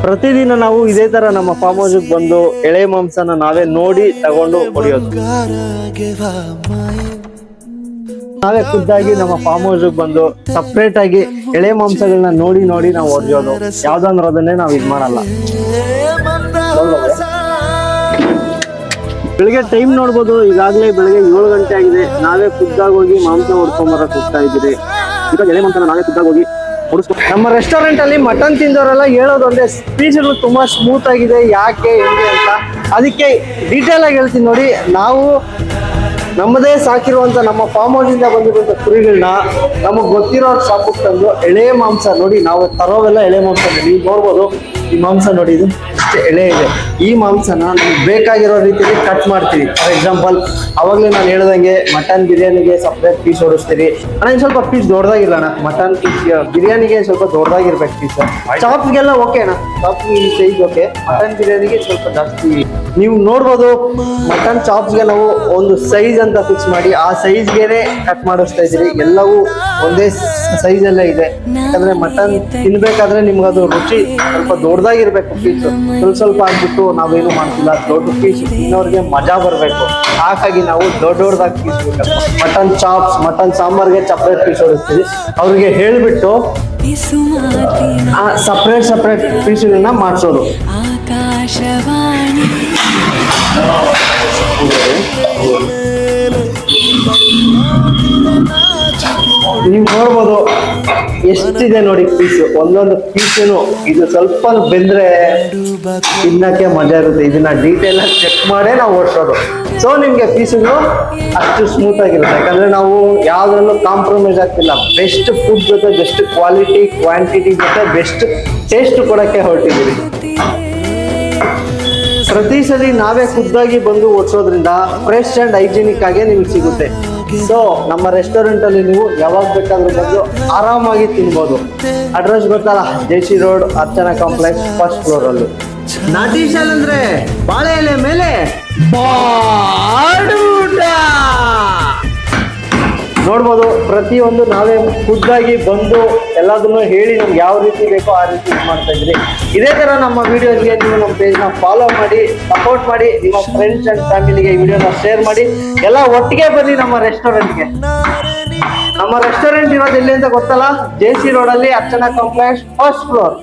ಪ್ರತಿದಿನ ನಾವು ಇದೇ ತರ ನಮ್ಮ ಫಾರ್ಮ್ ಹೌಸ್ ಬಂದು ಎಳೆ ಮಾಂಸನ ನಾವೇ ನೋಡಿ ತಗೊಂಡು ಹೊಡೆಯೋದು. ನಾವೇ ಖುದ್ದಾಗಿ ನಮ್ಮ ಫಾರ್ಮ್ ಹೌಸ್ ಬಂದು ಸಪ್ರೇಟ್ ಆಗಿ ಎಳೆ ಮಾಂಸಗಳನ್ನ ನೋಡಿ ನೋಡಿ ನಾವು ಹೊಡೆಯೋದು. ಯಾವ್ದಂದ್ರದನ್ನೇ ನಾವು ಇದ್ ಮಾಡಲ್ಲ. ಬೆಳಿಗ್ಗೆ ಟೈಮ್ ನೋಡ್ಬೋದು, ಈಗಾಗಲೇ ಬೆಳಿಗ್ಗೆ 7 ಗಂಟೆ ಆಗಿದೆ. ನಾವೇ ಖುದ್ದಾಗಿ ಹೋಗಿ ಮಾಂಸ ಹೊಡ್ಕೊಂಬರಕ್ ಹೋಗ್ತಾ ಇದ್ದೀರಿ. ಈಗ ಎಳೆ ಮಾಂಸನ ನಾವೇ ಖುದ್ದಾಗಿ ಹೋಗಿ ನಮ್ಮ ರೆಸ್ಟೋರೆಂಟ್ ಅಲ್ಲಿ ಮಟನ್ ತಿಂದವರೆಲ್ಲ ಹೇಳೋದೊಂದೇ, ಪೀಸ್ಗಳು ತುಂಬಾ ಸ್ಮೂತ್ ಆಗಿದೆ, ಯಾಕೆ ಹೆಂಗೆ ಅಂತ. ಅದಕ್ಕೆ ಡೀಟೇಲ್ ಆಗಿ ಹೇಳ್ತೀನಿ ನೋಡಿ. ನಾವು ನಮ್ಮದೇ ಸಾಕಿರುವಂತ ನಮ್ಮ ಫಾರ್ಮ್ ಹೌಸ್ ಇಂದ ಬಂದಿರುವಂತ ಕುರಿಗಳನ್ನ ನಮಗ್ ಗೊತ್ತಿರೋ ಶಾಪಿಗೆ ತಂದು ಎಳೆ ಮಾಂಸ ನೋಡಿ, ನಾವು ತರೋವೆಲ್ಲ ಎಳೆ ಮಾಂಸ. ನೀವು ನೋಡ್ಬೋದು ಈ ಮಾಂಸ ನೋಡಿ, ಇದು ಇಷ್ಟು ಎಳೆ ಇದೆ. ಈ ಮಾಂಸನ ನಮ್ಗೆ ಬೇಕಾಗಿರೋ ರೀತಿಯಲ್ಲಿ ಕಟ್ ಮಾಡ್ತೀವಿ. ಫಾರ್ ಎಕ್ಸಾಂಪಲ್ ಅವಾಗಲೇ ನಾನು ಹೇಳ್ದಂಗೆ ಮಟನ್ ಬಿರಿಯಾನಿಗೆ ಸಪ್ರೇಟ್ ಪೀಸ್ ಹೊಡಿಸ್ತೀರಿ. ಅಣ್ಣ ಸ್ವಲ್ಪ ಪೀಸ್ ದೊಡ್ಡದಾಗಿಲ್ಲ ಅಣ್ಣ, ಮಟನ್ ಪೀಸ್ ಬಿರಿಯಾನಿಗೆ ಸ್ವಲ್ಪ ದೊಡ್ಡದಾಗಿರ್ಬೇಕು ಪೀಸ್. ಚಾಪ್ಗೆಲ್ಲ ಓಕೆ ಅಣ್ಣ, ಚಾಪ್ ಸೈಜ್ ಓಕೆ. ಮಟನ್ ಬಿರಿಯಾನಿಗೆ ಸ್ವಲ್ಪ ಜಾಸ್ತಿ. ನೀವು ನೋಡ್ಬೋದು ಮಟನ್ ಚಾಪ್ಸ್ಗೆ ನಾವು ಒಂದು ಸೈಜ್ ಅಂತ ಫಿಕ್ಸ್ ಮಾಡಿ ಆ ಸೈಜ್ಗೆನೆ ಕಟ್ ಮಾಡಿಸ್ತಾ ಇದ್ದೀರಿ. ಎಲ್ಲವೂ ಒಂದೇ ಸೈಜ್ ಅಲ್ಲೇ ಇದೆ. ಯಾಕಂದ್ರೆ ಮಟನ್ ತಿನ್ಬೇಕಾದ್ರೆ ನಿಮ್ಗೆ ಅದು ರುಚಿ ಸ್ವಲ್ಪ ದೊಡ್ಡದಾಗಿರ್ಬೇಕು ಪೀಸ್. ಸ್ವಲ್ಪ ಆಗ್ಬಿಟ್ಟು ನಾವೇನು ಮಾಡ್ತಿಲ್ಲ, ದೊಡ್ಡ ಪೀಸ್ ತಿನ್ನೋರಿಗೆ ಮಜಾ ಬರ್ಬೇಕು. ಹಾಗಾಗಿ ನಾವು ದೊಡ್ಡದಾಗಿ ಪೀಸ್ ಬೇಕು. ಮಟನ್ ಚಾಪ್ಸ್, ಮಟನ್ ಸಾಂಬಾರ್ಗೆ ಸಪ್ರೇಟ್ ಪೀಸ್ ಹೊಡಿಸ್ತೀವಿ. ಅವ್ರಿಗೆ ಹೇಳ್ಬಿಟ್ಟು ಸಪ್ರೇಟ್ ಪೀಸ್ಗಳನ್ನ ಮಾಡಿಸೋದು. ನೀವು ನೋಡ್ಬೋದು ಎಷ್ಟಿದೆ ನೋಡಿ ಪೀಸ್. ಒಂದೊಂದು ಪೀಸನು ಇದು ಸ್ವಲ್ಪ ಬೆಂದ್ರೆ ತಿನ್ನಕ್ಕೆ ಮಜಾ ಇರುತ್ತೆ. ಇದನ್ನ ಡೀಟೇಲ್ ಆಗಿ ಚೆಕ್ ಮಾಡೇ ನಾವು ಓಡಿಸೋದು. ಸೊ ನಿಮ್ಗೆ ಪೀಸ್ಗಳು ಅಷ್ಟು ಸ್ಮೂತ್ ಆಗಿರುತ್ತೆ. ಯಾಕಂದ್ರೆ ನಾವು ಯಾವ್ದ್ರಲ್ಲೂ ಕಾಂಪ್ರಮೈಸ್ ಆಗ್ತಿಲ್ಲ. ಬೆಸ್ಟ್ ಫುಡ್ ಜೊತೆ ಬೆಸ್ಟ್ ಕ್ವಾಲಿಟಿ ಕ್ವಾಂಟಿಟಿ ಜೊತೆ ಬೆಸ್ಟ್ ಟೇಸ್ಟ್ ಕೊಡಕ್ಕೆ ಹೊರಟಿದ್ದೀವಿ. ಪ್ರತಿ ಸಲ ನಾವೇ ಖುದ್ದಾಗಿ ಬಂದು ಓಡಿಸೋದ್ರಿಂದ ಫ್ರೆಶ್ ಅಂಡ್ ಹೈಜಿನಿಕ್ ಆಗಿ ನಿಮ್ಗೆ ಸಿಗುತ್ತೆ. ಸೊ ನಮ್ಮ ರೆಸ್ಟೋರೆಂಟ್ ಅಲ್ಲಿ ನೀವು ಯಾವಾಗ ಬೇಕಾದ್ರೂ ಬಂದು ಆರಾಮಾಗಿ ತಿನ್ಬೋದು. ಅಡ್ರೆಸ್ ಗೊತ್ತಲ್ಲ, JC road, Archana complex, first floor ಅಲ್ಲಿ. ನಾಟಿ ಶಾಲ್ ಅಂದ್ರೆ ಬಾಳೆ ಎಲೆ ಮೇಲೆ ಬಾಡೂಟ ನೋಡ್ಬೋದು. ಪ್ರತಿಯೊಂದು ನಾವೇ ಖುದ್ದಾಗಿ ಬಂದು ಎಲ್ಲದನ್ನು ಹೇಳಿ ನಮ್ಗೆ ಯಾವ ರೀತಿ ಬೇಕೋ ಆ ರೀತಿ ಮಾಡ್ತಾ ಇದ್ರಿ. ಇದೇ ತರ ನಮ್ಮ ವಿಡಿಯೋಗೆ ನೀವು ನಮ್ಮ ಪೇಜ್ನ ಫಾಲೋ ಮಾಡಿ, ಸಪೋರ್ಟ್ ಮಾಡಿ, ನಿಮ್ಮ ಫ್ರೆಂಡ್ಸ್ ಅಂಡ್ ಫ್ಯಾಮಿಲಿಗೆ ಈ ವಿಡಿಯೋನ ಶೇರ್ ಮಾಡಿ. ಎಲ್ಲ ಒಟ್ಟಿಗೆ ಬನ್ನಿ ನಮ್ಮ ರೆಸ್ಟೋರೆಂಟ್ಗೆ. ನಮ್ಮ ರೆಸ್ಟೋರೆಂಟ್ ಇರೋದು ಎಲ್ಲಿ ಅಂತ ಗೊತ್ತಲ್ಲ, ಜೆಸಿ ರೋಡ್ ಅಲ್ಲಿ, ಅರ್ಚನಾ ಕಾಂಪ್ಲೆಕ್ಸ್, ಫಸ್ಟ್ ಫ್ಲೋರ್.